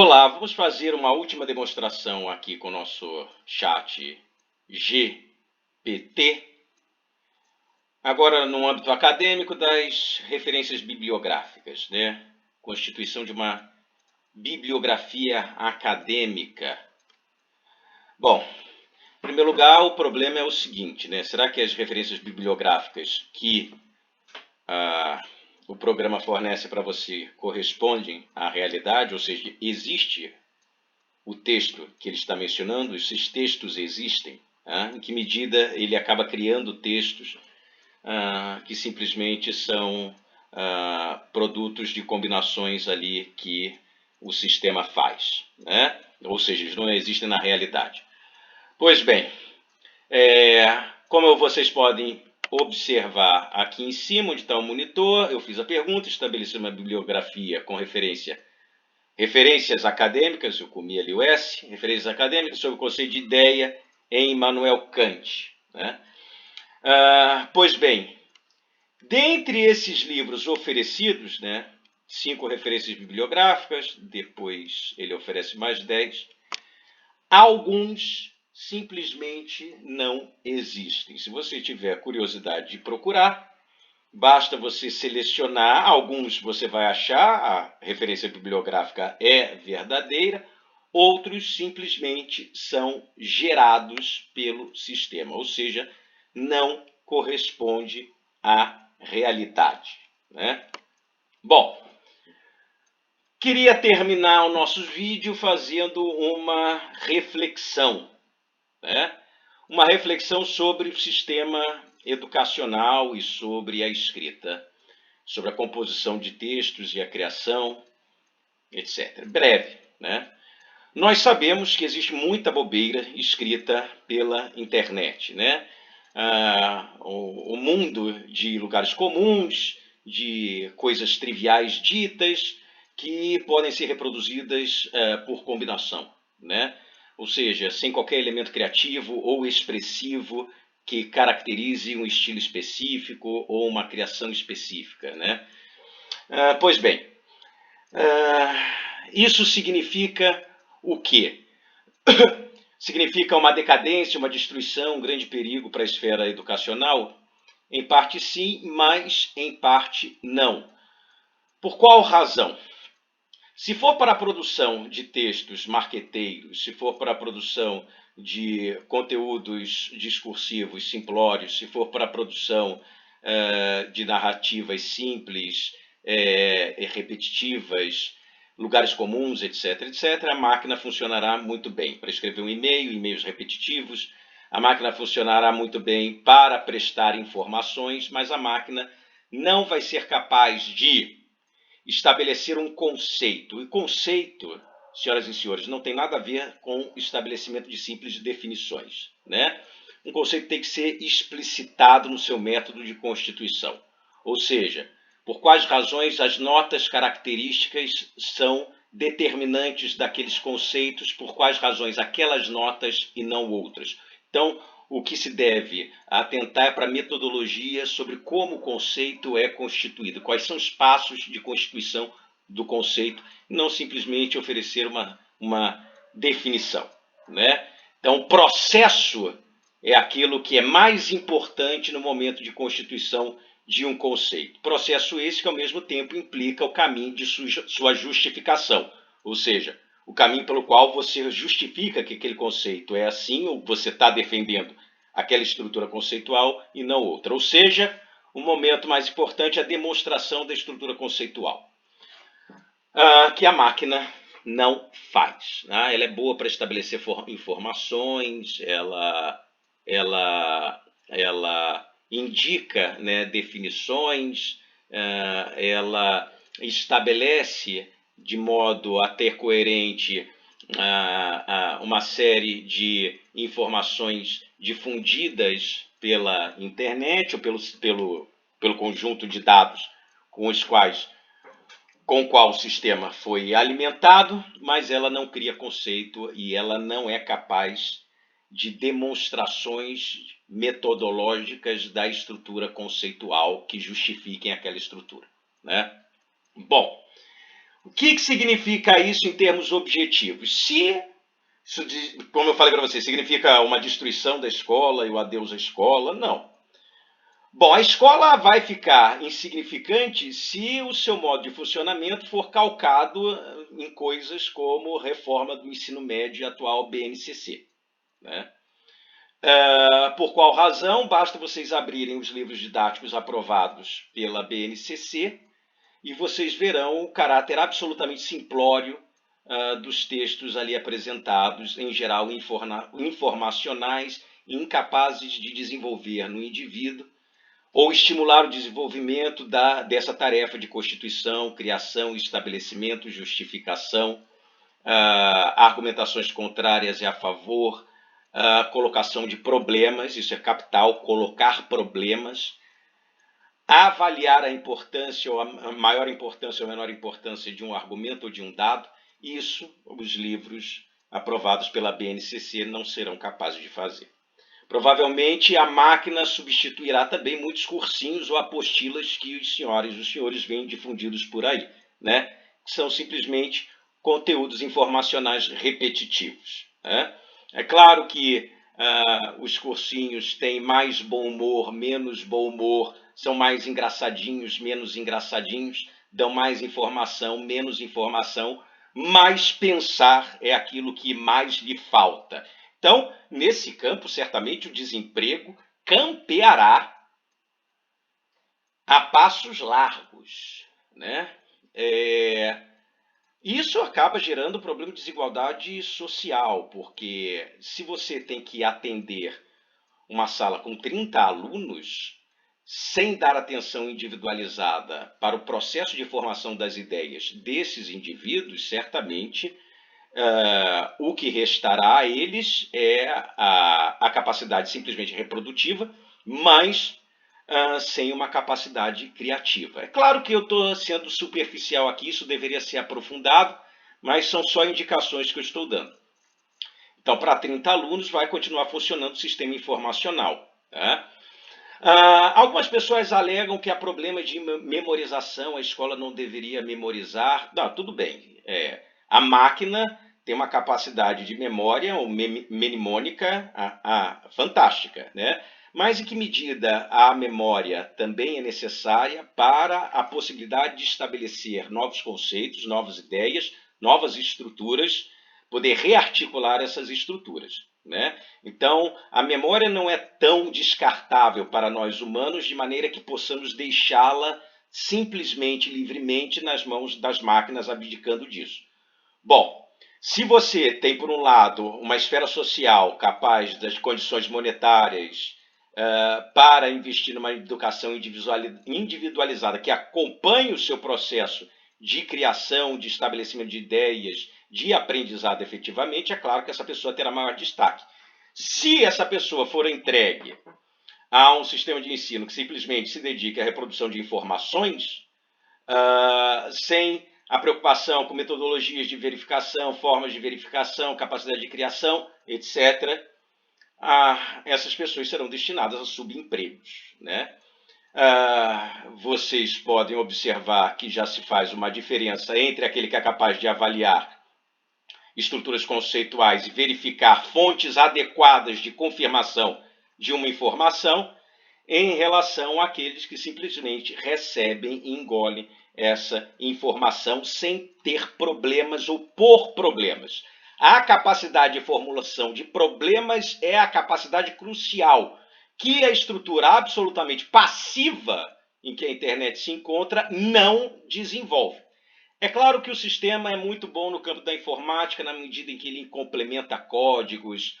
Olá, vamos fazer uma última demonstração aqui com o nosso chat GPT. Agora, no âmbito acadêmico, das referências bibliográficas, né? Constituição de uma bibliografia acadêmica. Bom, em primeiro lugar, o problema é o seguinte, né? Será que as referências bibliográficas que o programa fornece para você correspondem à realidade? Ou seja, existe o texto que ele está mencionando, esses textos existem, em que medida ele acaba criando textos que simplesmente são produtos de combinações ali que o sistema faz, né? Ou seja, eles não existem na realidade. Pois bem, como vocês podem observar aqui em cima, onde está o monitor, eu fiz a pergunta, estabeleci uma bibliografia com referências acadêmicas, eu comi ali o S, referências acadêmicas sobre o conceito de ideia em Immanuel Kant, né? Pois bem, dentre esses livros oferecidos, né, 5 referências bibliográficas, depois ele oferece mais 10, alguns simplesmente não existem. Se você tiver curiosidade de procurar, basta você selecionar, alguns você vai achar, a referência bibliográfica é verdadeira, outros simplesmente são gerados pelo sistema, ou seja, não corresponde à realidade, né? Bom, queria terminar o nosso vídeo fazendo uma reflexão, né? Uma reflexão sobre o sistema educacional e sobre a escrita, sobre a composição de textos e a criação, etc. Breve, né? Nós sabemos que existe muita bobeira escrita pela internet, né? O mundo de lugares comuns, de coisas triviais ditas, que podem ser reproduzidas por combinação, né? Ou seja, sem qualquer elemento criativo ou expressivo que caracterize um estilo específico ou uma criação específica, né? Pois bem, isso significa o quê? Significa uma decadência, uma destruição, um grande perigo para a esfera educacional? Em parte sim, mas em parte não. Por qual razão? Se for para a produção de textos marqueteiros, se for para a produção de conteúdos discursivos simplórios, se for para a produção de narrativas simples, repetitivas, lugares comuns, etc., etc., a máquina funcionará muito bem para escrever um e-mail, e-mails repetitivos. A máquina funcionará muito bem para prestar informações, mas a máquina não vai ser capaz de estabelecer um conceito. E conceito, senhoras e senhores, não tem nada a ver com estabelecimento de simples definições, né? Um conceito tem que ser explicitado no seu método de constituição. Ou seja, por quais razões as notas características são determinantes daqueles conceitos, por quais razões aquelas notas e não outras. Então, o que se deve atentar é para a metodologia sobre como o conceito é constituído, quais são os passos de constituição do conceito, não simplesmente oferecer uma definição, né? Então, o processo é aquilo que é mais importante no momento de constituição de um conceito. Processo esse que, ao mesmo tempo, implica o caminho de sua justificação, ou seja, o caminho pelo qual você justifica que aquele conceito é assim, ou você está defendendo aquela estrutura conceitual e não outra. Ou seja, o momento mais importante é a demonstração da estrutura conceitual, que a máquina não faz, né? Ela é boa para estabelecer informações, ela indica, né, definições, ela estabelece de modo a ter coerente uma série de informações difundidas pela internet ou pelo conjunto de dados com o qual o sistema foi alimentado, mas ela não cria conceito e ela não é capaz de demonstrações metodológicas da estrutura conceitual que justifiquem aquela estrutura, né? Bom, O que significa isso em termos objetivos? Como eu falei para você, significa uma destruição da escola e o adeus à escola? Não. Bom, a escola vai ficar insignificante se o seu modo de funcionamento for calcado em coisas como reforma do ensino médio e atual BNCC, né? Por qual razão? Basta vocês abrirem os livros didáticos aprovados pela BNCC e vocês verão o caráter absolutamente simplório dos textos ali apresentados, em geral informacionais, incapazes de desenvolver no indivíduo ou estimular o desenvolvimento dessa tarefa de constituição, criação, estabelecimento, justificação, argumentações contrárias e a favor, colocação de problemas, isso é capital, colocar problemas, avaliar a importância ou a maior importância ou a menor importância de um argumento ou de um dado. Isso os livros aprovados pela BNCC não serão capazes de fazer. Provavelmente a máquina substituirá também muitos cursinhos ou apostilas que os senhores veem difundidos por aí, né? Que são simplesmente conteúdos informacionais repetitivos, né? É claro que os cursinhos têm mais bom humor, menos bom humor, são mais engraçadinhos, menos engraçadinhos, dão mais informação, menos informação, mas pensar é aquilo que mais lhe falta. Então, nesse campo, certamente o desemprego campeará a passos largos, né? Isso acaba gerando um problema de desigualdade social, porque se você tem que atender uma sala com 30 alunos, sem dar atenção individualizada para o processo de formação das ideias desses indivíduos, certamente o que restará a eles é a capacidade simplesmente reprodutiva, mas sem uma capacidade criativa. É claro que eu estou sendo superficial aqui, isso deveria ser aprofundado, mas são só indicações que eu estou dando. Então, para 30 alunos, vai continuar funcionando o sistema informacional, tá? Algumas pessoas alegam que há problema de memorização, a escola não deveria memorizar. Não, tudo bem. A máquina tem uma capacidade de memória ou mnemônica fantástica, né? Mas em que medida a memória também é necessária para a possibilidade de estabelecer novos conceitos, novas ideias, novas estruturas, poder rearticular essas estruturas, né? Então, a memória não é tão descartável para nós humanos de maneira que possamos deixá-la simplesmente, livremente nas mãos das máquinas, abdicando disso. Bom, se você tem, por um lado, uma esfera social capaz das condições monetárias para investir numa educação individualizada que acompanhe o seu processo de criação, de estabelecimento de ideias, de aprendizado efetivamente, é claro que essa pessoa terá maior destaque. Se essa pessoa for entregue a um sistema de ensino que simplesmente se dedica à reprodução de informações, sem a preocupação com metodologias de verificação, formas de verificação, capacidade de criação, etc., essas pessoas serão destinadas a subempregos, né? Vocês podem observar que já se faz uma diferença entre aquele que é capaz de avaliar estruturas conceituais e verificar fontes adequadas de confirmação de uma informação em relação àqueles que simplesmente recebem e engolem essa informação sem ter problemas ou por problemas. A capacidade de formulação de problemas é a capacidade crucial que a estrutura absolutamente passiva em que a internet se encontra não desenvolve. É claro que o sistema é muito bom no campo da informática, na medida em que ele complementa códigos,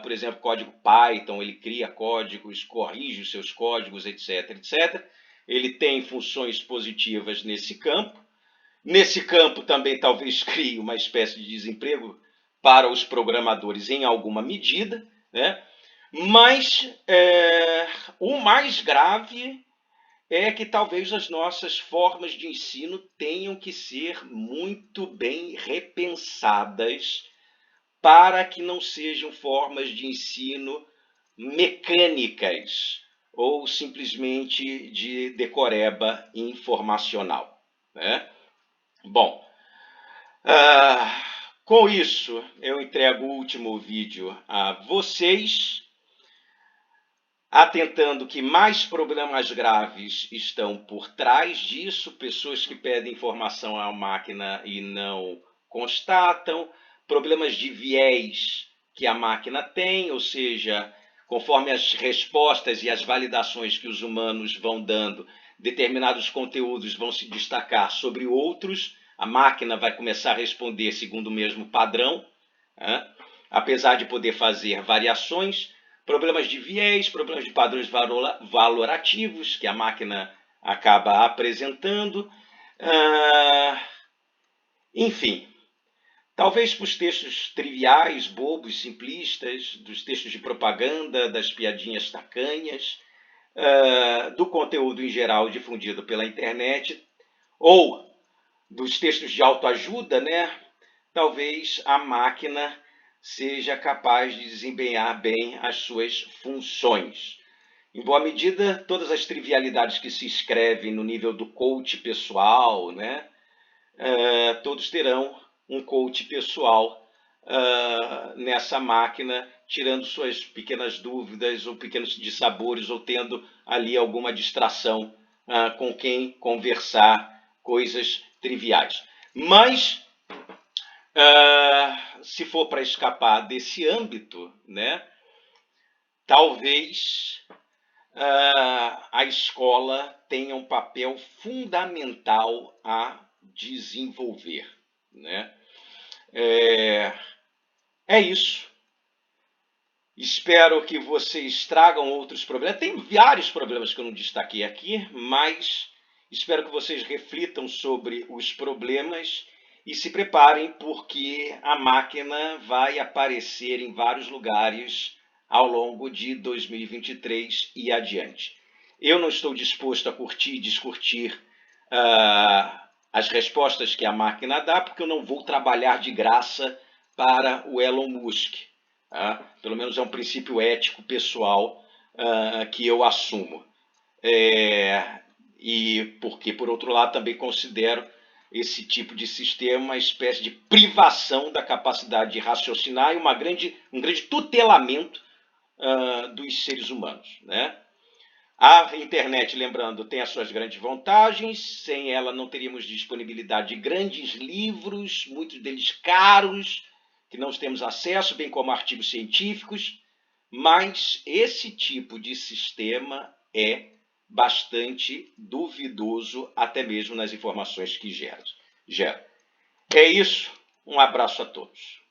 por exemplo, código Python, ele cria códigos, corrige os seus códigos, etc, etc. Ele tem funções positivas nesse campo. Nesse campo também talvez crie uma espécie de desemprego para os programadores em alguma medida, né? Mas o mais grave é que talvez as nossas formas de ensino tenham que ser muito bem repensadas para que não sejam formas de ensino mecânicas ou simplesmente de decoreba informacional, né? Bom, com isso eu entrego o último vídeo a vocês, atentando que mais problemas graves estão por trás disso, pessoas que pedem informação à máquina e não constatam, problemas de viés que a máquina tem, ou seja, conforme as respostas e as validações que os humanos vão dando, determinados conteúdos vão se destacar sobre outros, a máquina vai começar a responder segundo o mesmo padrão, né? Apesar de poder fazer variações, problemas de viés, problemas de padrões valorativos que a máquina acaba apresentando. Enfim, talvez para os textos triviais, bobos, simplistas, dos textos de propaganda, das piadinhas tacanhas, do conteúdo em geral difundido pela internet, ou dos textos de autoajuda, né? Talvez a máquina seja capaz de desempenhar bem as suas funções. Em boa medida, todas as trivialidades que se escrevem no nível do coach pessoal, né? Todos terão um coach pessoal nessa máquina, tirando suas pequenas dúvidas ou pequenos dissabores, ou tendo ali alguma distração com quem conversar coisas triviais. Mas se for para escapar desse âmbito, né, talvez a escola tenha um papel fundamental a desenvolver, né? É isso. Espero que vocês tragam outros problemas. Tem vários problemas que eu não destaquei aqui, mas espero que vocês reflitam sobre os problemas e se preparem, porque a máquina vai aparecer em vários lugares ao longo de 2023 e adiante. Eu não estou disposto a curtir e descurtir as respostas que a máquina dá, porque eu não vou trabalhar de graça para o Elon Musk. Pelo menos é um princípio ético pessoal que eu assumo. E porque, por outro lado, também considero esse tipo de sistema uma espécie de privação da capacidade de raciocinar e um grande tutelamento dos seres humanos, né? A internet, lembrando, tem as suas grandes vantagens. Sem ela não teríamos disponibilidade de grandes livros, muitos deles caros, que não temos acesso, bem como artigos científicos, mas esse tipo de sistema é bastante duvidoso, até mesmo nas informações que gera. É isso, um abraço a todos.